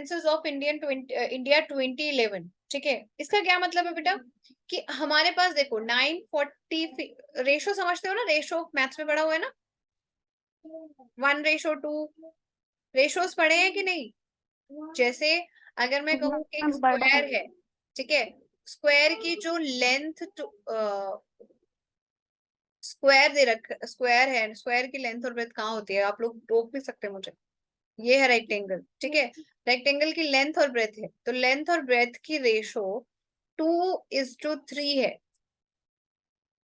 Census of India 2011, ठीक है। इसका क्या मतलब है बेटा कि हमारे पास देखो 940 रेशो समझते हो ना, रेशो मैथ्स में पढ़ा हुआ है ना, 1:2 रेशोस पढ़े हैं कि नहीं। जैसे अगर मैं कहूँ कि एक स्क्वायर है, ठीक है, स्क्वायर की जो लेंथ स्क्वायर दे रख स्क्वायर है, स्क्वायर की लेंथ और ब्रेथ कहाँ होती है, आप लोग रोक नहीं सकते मुझे। ये है रेक्टेंगल, ठीक है, रेक्टेंगल की लेंथ और ब्रेथ है, तो लेंथ और ब्रेथ की रेशो 2:3 है,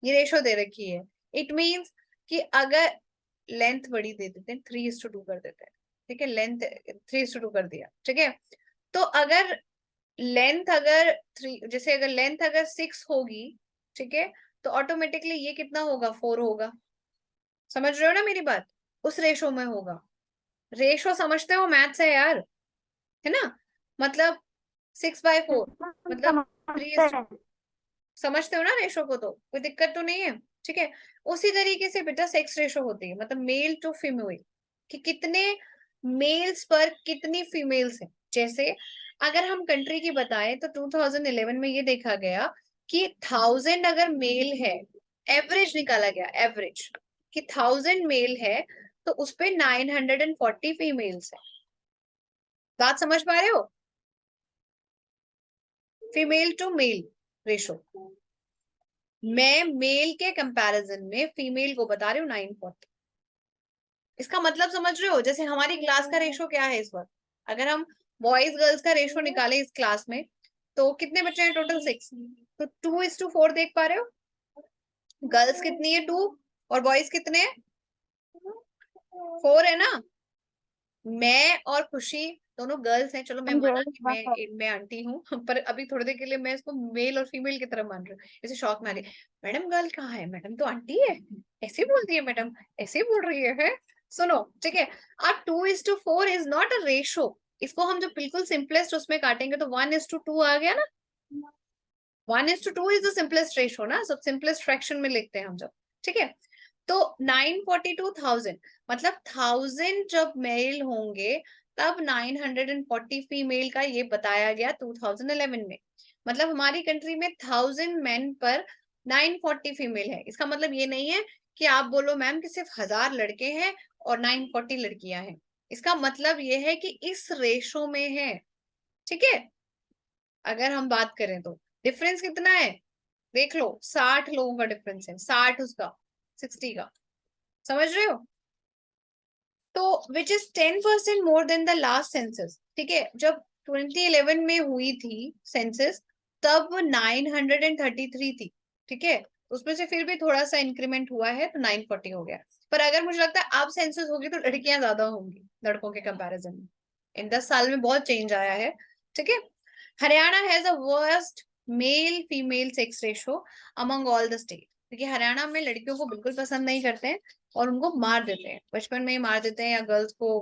ये रेशो दे रखी है। इट मीन्स कि अगर लेंथ बड़ी दे देते हैं 3:2 कर देते हैं, ठीक है, लेंथ 3:2 कर दिया, ठीक है। तो अगर लेंथ अगर 3, जैसे अगर लेंथ अगर 6 होगी, ठीक है, तो ऑटोमेटिकली ये कितना होगा, 4 होगा। समझ रहे हो ना मेरी बात, उस रेशो में होगा। रेशो समझते हो, मैथ्स है यार, है ना। मतलब 6/4 मतलब 3, समझते हैं। समझते हो ना रेशो को, तो कोई दिक्कत तो नहीं है, ठीक है। उसी तरीके से बेटा सेक्स रेशो होती है, मतलब मेल टू फीमेल, कि कितने मेल्स पर कितनी फीमेल्स हैं। जैसे अगर हम कंट्री की बताएं तो 2011 में ये देखा गया कि 1000 अगर मेल है, एवरेज निकाला गया एवरेज, कि 1000 मेल है तो उसपे 940 फीमेल्स है। बात समझ पा रहे हो, फीमेल टू मेल रेशो। मैं मेल के कंपैरिजन में फीमेल को बता रही हूँ 940। इसका मतलब समझ रहे हो, जैसे हमारी क्लास का रेशो क्या है इस वक्त, अगर हम बॉयज गर्ल्स का रेशो निकालें इस क्लास में, तो कितने बच्चे हैं टोटल, 6, तो 2:4 देख पा रहे हो। गर्ल्स कितनी है 2, और बॉयज कितने हैं 4, है ना। मैं और खुशी दोनों गर्ल्स हैं, चलो मैं माना कि मैं आंटी हूँ पर अभी थोड़ी देर के लिए मैं इसको मेल और फीमेल की तरह मान रही हूँ। इसे शौक में आ रही, मैडम गर्ल कहाँ है, मैडम तो आंटी है, ऐसे ही बोलती है मैडम, ऐसे ही बोल रही है। सुनो, ठीक है, अब 2:4 इज नॉट अ रेशो। इसको हम जो बिल्कुल सिंपलेस्ट उसमें काटेंगे तो 1:2 आ गया ना। 1:2 इज द सिंपलेस्ट रेशो ना, सब सिंपलेस्ट फ्रैक्शन में लिखते हैं हम जब, ठीक है। तो 942,000 मतलब 1000 जब मेल होंगे तब 940 फीमेल का ये बताया गया 2011 में। मतलब हमारी कंट्री में 1000 मेन पर 940 फीमेल है। इसका मतलब ये नहीं है कि आप बोलो मैम कि सिर्फ 1000 लड़के हैं और 940 लड़कियां हैं। इसका मतलब ये है कि इस रेशो में है, ठीक है। अगर हम बात करें तो डिफरेंस कितना है, देख लो, 60 लोगों का डिफरेंस है, 60 उसका, 60 का, समझ रहे हो। तो which is 10% more than the last census, ठीक है। जब 2011 में हुई थी सेंसस तब 933 थी, ठीक है, उसमें से फिर भी थोड़ा सा इंक्रीमेंट हुआ है तो 940 हो गया। पर अगर मुझे लगता है अब सेंसस होगी तो लड़कियां ज्यादा होंगी लड़कों के कंपैरिजन में। इन 10 साल में बहुत चेंज आया है, ठीक है। Haryana has a worst male female sex ratio among all the state, क्योंकि हरियाणा में लड़कियों को बिल्कुल पसंद नहीं करते हैं और उनको मार देते हैं, बचपन में ही मार देते हैं, या गर्ल्स को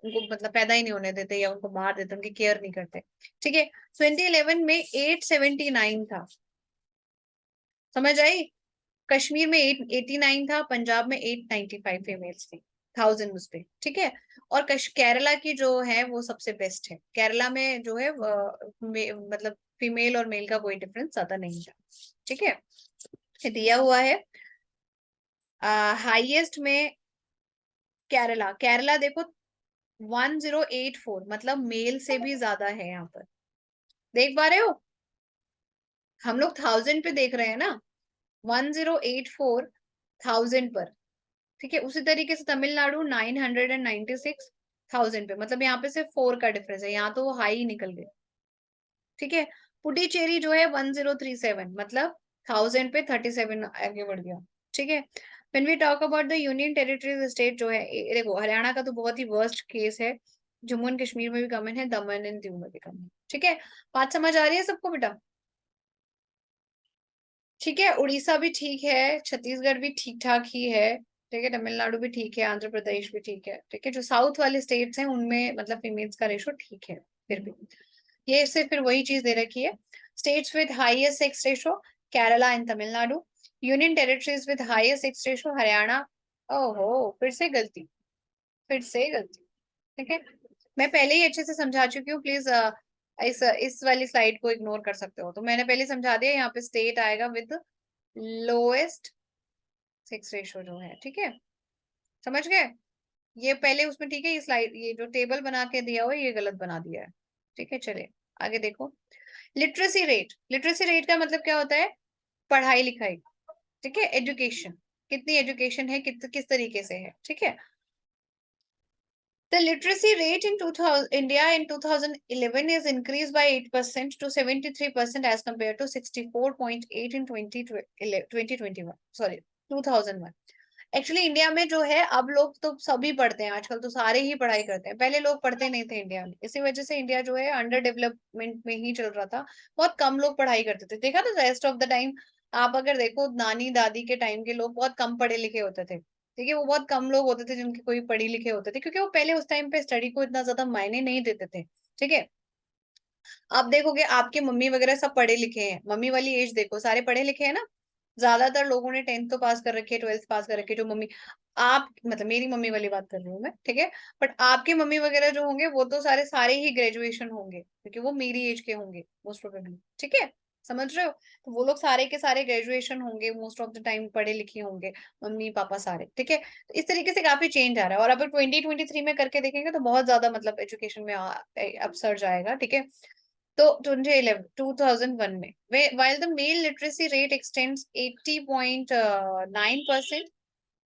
उनको मतलब पैदा ही नहीं होने देते, या उनको मार देते हैं, उनकी केयर नहीं करते, ठीक है। 2011 में 879 था, समझ आई। कश्मीर में 889 था, पंजाब में 895 फीमेल्स थी 1000 उस पे, ठीक है। और केरला की जो है वो सबसे बेस्ट है, केरला में जो है मतलब फीमेल और मेल का कोई डिफरेंस ज्यादा नहीं था, ठीक है। ये दिया हुआ है हाईएस्ट में केरला, केरला देखो 1084, मतलब मेल से भी ज्यादा है यहाँ पर, देख पा रहे हो। हम लोग 1000 पे देख रहे हैं ना, 1084 1000 पर, ठीक है। उसी तरीके से तमिलनाडु 996 1000 पे, मतलब यहाँ पे सिर्फ 4 का डिफरेंस है, यहाँ तो वो हाई निकल गए, ठीक है। पुडुचेरी जो है 1037, मतलब 1000 पे 37 आगे बढ़ गया, ठीक है। When we talk about the union territories state जो है, देखो हरियाणा का तो बहुत ही वर्स्ट केस है, जम्मू एंड कश्मीर में भी कम है, दमन एंड दीव में भी कम है, ठीक है। बात समझ आ रही है सबको बेटा, ठीक है। उड़ीसा भी ठीक है, छत्तीसगढ़ भी ठीक ठाक ही है, ठीक है, तमिलनाडु भी ठीक है, आंध्र प्रदेश भी ठीक है, ठीक है। जो साउथ वाले स्टेट्स हैं उनमें मतलब फीमेल्स का रेशो ठीक है, फिर भी ये सिर्फ फिर वही चीज दे रखी है। States with highest sex ratio Kerala and Tamil Nadu, union territories with highest sex ratio Haryana, ओहो फिर से गलती, फिर से गलती, ठीक है। मैं पहले ही अच्छे से समझा चुकी हूँ, प्लीज इस वाली स्लाइड को इग्नोर कर सकते हो। तो मैंने पहले समझा दिया, यहाँ पे स्टेट आएगा विद लोएस्ट सेक्स रेशो जो है, ठीक है, समझ गए? ये पहले उसमें, ठीक है, ये स्लाइड, ये जो टेबल बना के दिया हुआ है ये गलत बना दिया है, ठीक है। चलिए आगे देखो, लिटरेसी रेट। लिटरेसी रेट का मतलब क्या होता है? पढ़ाई लिखाई, ठीक है, एजुकेशन, कितनी एजुकेशन है, किस तरीके से है, ठीक है। The literacy rate in 2000 India in 2011 is increased by 8% to 73% as compared to 64.8 in 2021, sorry 2001। Actually India में जो है, अब लोग तो सभी पढ़ते हैं, आजकल तो सारे ही पढ़ाई करते हैं, पहले लोग पढ़ते नहीं थे इंडिया में, इसी वजह से इंडिया जो है अंडर डेवलपमेंट में ही चल रहा था, बहुत कम लोग पढ़ाई करते थे। देखा तो रेस्ट ऑफ द टाइम, आप अगर देखो नानी दादी के टाइम के लोग बहुत कम पढ़े लिखे होते थे, ठीक है, वो बहुत कम लोग होते थे जिनके कोई पढ़ी लिखे होते थे, क्योंकि वो पहले उस टाइम पे स्टडी को इतना ज्यादा मायने नहीं देते थे, ठीक है। आप देखोगे आपके मम्मी वगैरह सब पढ़े लिखे हैं, मम्मी वाली एज देखो, सारे पढ़े लिखे हैं ना, ज्यादातर लोगों ने 10th तो पास कर रखी है, 12th पास कर रखी है, जो मम्मी, आप मतलब मेरी मम्मी वाली बात कर रही हूँ मैं, ठीक है। बट आपके मम्मी वगैरह जो होंगे वो तो सारे सारे ही ग्रेजुएशन होंगे, क्योंकि वो मेरी एज के होंगे मोस्ट प्रोबेबली, ठीक है, समझ रहे हो? तो वो लोग सारे के सारे ग्रेजुएशन होंगे, मोस्ट ऑफ द टाइम पढ़े लिखे होंगे, मम्मी पापा सारे, ठीक है। तो इस तरीके से काफी चेंज आ रहा है, और अब 2023 में करके देखेंगे तो बहुत ज्यादा मतलब एजुकेशन में अपसर्ज आएगा, ठीक है। तो 2011 2001 में, while the male literacy rate extends 80.9%,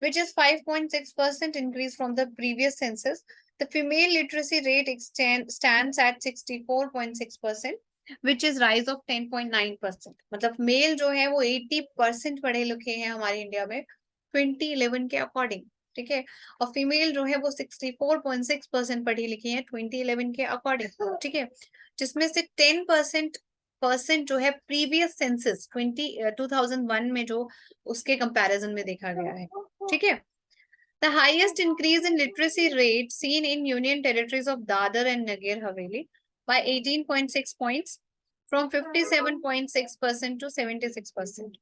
which is 5.6% increase from the previous census, the female literacy rate stands at 64.6%, which is rise of 10.9%। मतलब मेल जो है वो 80% पढ़े लिखे हैं हमारे इंडिया में 2011 के अकॉर्डिंग, ठीक है, और फीमेल जो है वो 64.6% पढ़ी लिखी है 2011 के अकॉर्डिंग, ठीक है, जिसमें से 10% जो है प्रीवियस सेंसस 2001 में जो उसके कंपैरिजन में देखा गया है, ठीक है। The highest increase in literacy rate seen in Union Territories of Dadar and Nagar Haveli by 18.6 points, from 57.6% to 76%।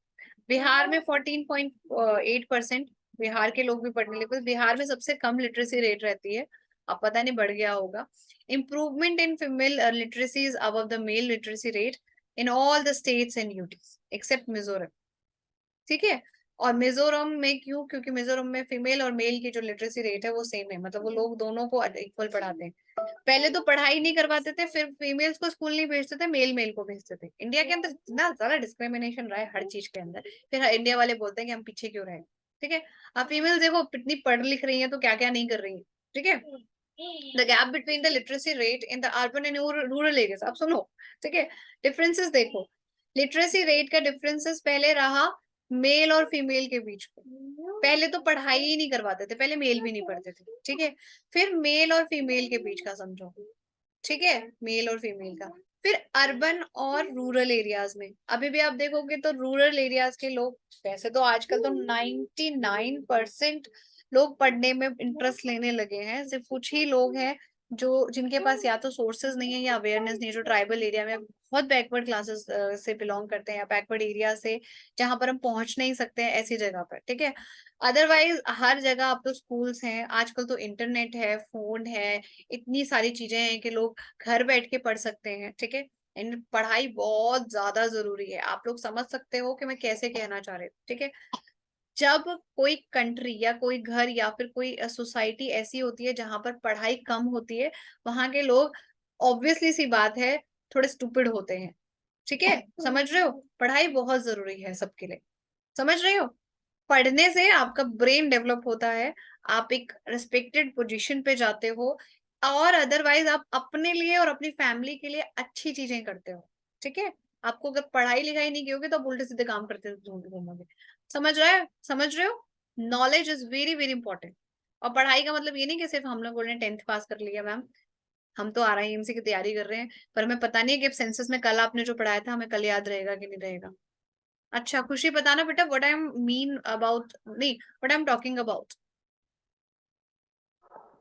Bihar में 14.8%, बिहार के लोग भी पढ़ने लगे, बिहार में सबसे कम लिटरेसी रेट रहती है, अब पता नहीं बढ़ गया होगा। Improvement in female literacy is above the male literacy rate in all the states and UTs except Mizoram, ठीक है। और मिजोरम में क्यों? क्योंकि मिजोरम में फीमेल और मेल की जो लिटरेसी रेट है वो सेम है, मतलब वो लोग दोनों को इक्वल पढ़ाते हैं। पहले तो पढ़ाई नहीं करवाते थे, फिर फीमेल्स को स्कूल नहीं भेजते थे, मेल मेल को भेजते थे। इंडिया के अंदर इतना ज्यादा डिस्क्रिमिनेशन रहा है हर चीज के अंदर, फिर इंडिया वाले बोलते हैं कि हम पीछे क्यों रहे, ठीक है। अब फीमेल देखो कितनी पढ़ लिख रही है तो क्या क्या नहीं कर रही है, ठीक है। The gap between the literacy rate in the urban and rural areas, आप सुनो, ठीक है, डिफरेंसेस देखो। लिटरेसी रेट का डिफरेंसेस पहले रहा मेल और फीमेल के बीच में, पहले तो पढ़ाई ही नहीं करवाते थे, पहले मेल भी नहीं पढ़ते थे, ठीक है। फिर मेल और फीमेल के बीच का समझो, ठीक है, मेल और फीमेल का। फिर अर्बन और रूरल एरियाज में, अभी भी आप देखोगे तो रूरल एरियाज के लोग, वैसे तो आजकल तो 99% लोग पढ़ने में इंटरेस्ट लेने लगे हैं, सिर्फ कुछ ही लोग हैं जो, जिनके पास या तो सोर्सेज नहीं है या अवेयरनेस नहीं है, जो ट्राइबल एरिया में बहुत बैकवर्ड क्लासेस से बिलोंग करते हैं, या बैकवर्ड एरिया से जहां पर हम पहुंच नहीं सकते हैं ऐसी जगह पर, ठीक है। अदरवाइज हर जगह अब तो स्कूल्स हैं, आजकल तो इंटरनेट है, फोन है, इतनी सारी चीजें हैं कि लोग घर बैठ के पढ़ सकते हैं, ठीक है। एंड पढ़ाई बहुत ज्यादा जरूरी है, आप लोग समझ सकते हो कि मैं कैसे कहना चाह रही हूँ, ठीक है। जब कोई कंट्री या कोई घर या फिर कोई सोसाइटी ऐसी होती है जहां पर पढ़ाई कम होती है, वहां के लोग, ऑब्वियसली सी बात है, थोड़े स्टूपिड होते हैं, ठीक है, समझ रहे हो? पढ़ाई बहुत जरूरी है सबके लिए, समझ रहे हो? पढ़ने से आपका ब्रेन डेवलप होता है, आप एक रिस्पेक्टेड पोजीशन पे जाते हो, और अदरवाइज आप अपने लिए और अपनी फैमिली के लिए अच्छी चीजें करते हो, ठीक है। आपको अगर पढ़ाई लिखाई नहीं की होगी तो आप उल्टे सीधे काम करते घूमोगे, समझ रहे हो? समझ रहे हो? Knowledge is very very important. और पढ़ाई का मतलब ये नहीं कि सिर्फ हम लोगों ने 10th पास कर लिया मैम, हम तो RIMC की तैयारी कर रहे हैं, पर हमें पता नहीं है कि सेंसस में कल आपने जो पढ़ाया था हमें कल याद रहेगा कि नहीं रहेगा। अच्छा खुशी बताना बेटा, what I am mean about, नहीं, what I am talking about.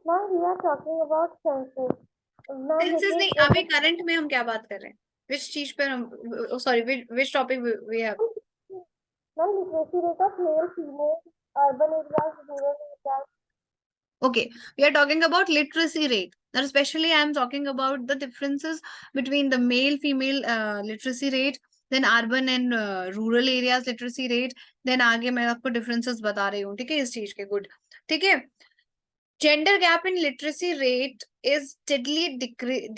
Now we are talking about census. Now census नहीं, literacy अभी rate करंट में हम क्या बात कर रहे हैं, विच चीज पर हम, sorry, which topic we have. now literacy rate of male, female, urban areas, rural areas. Okay, we are talking about literacy rate. Now, especially I am talking about the differences between the male female literacy rate, then urban and rural areas literacy rate, then आगे मैं आपको differences बता रही हूँ, ठीक है, इस चीज के good, ठीक है. Gender gap in literacy rate is steadily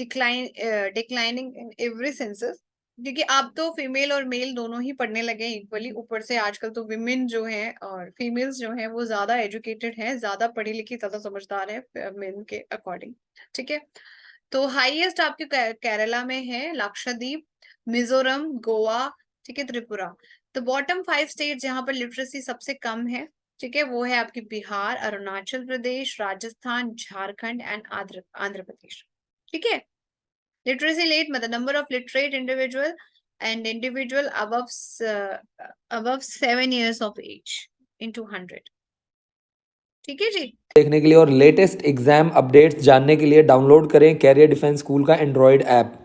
declining in every census. क्योंकि अब तो फीमेल और मेल दोनों ही पढ़ने लगे हैं इक्वली. ऊपर से आजकल तो विमेन जो हैं और फीमेल्स जो हैं वो ज्यादा एजुकेटेड हैं, ज्यादा पढ़ी लिखी, ज्यादा समझदार है मेन के अकॉर्डिंग. ठीक है. तो हाईएस्ट आपके केरला में है, लक्षद्वीप, मिजोरम, गोवा, ठीक है, त्रिपुरा. तो बॉटम 5 स्टेट जहां पर लिटरेसी सबसे कम है, ठीक है, वो है आपकी बिहार, अरुणाचल प्रदेश, राजस्थान, झारखंड एंड आंध्र प्रदेश. ठीक है. लिटरेसी रेट मतलब number of literate individual and individual above 7 years of age into 100. ठीक है जी. देखने के लिए और लेटेस्ट एग्जाम अपडेट्स जानने के लिए डाउनलोड करें कैरियर डिफेंस स्कूल का एंड्रॉयड ऐप.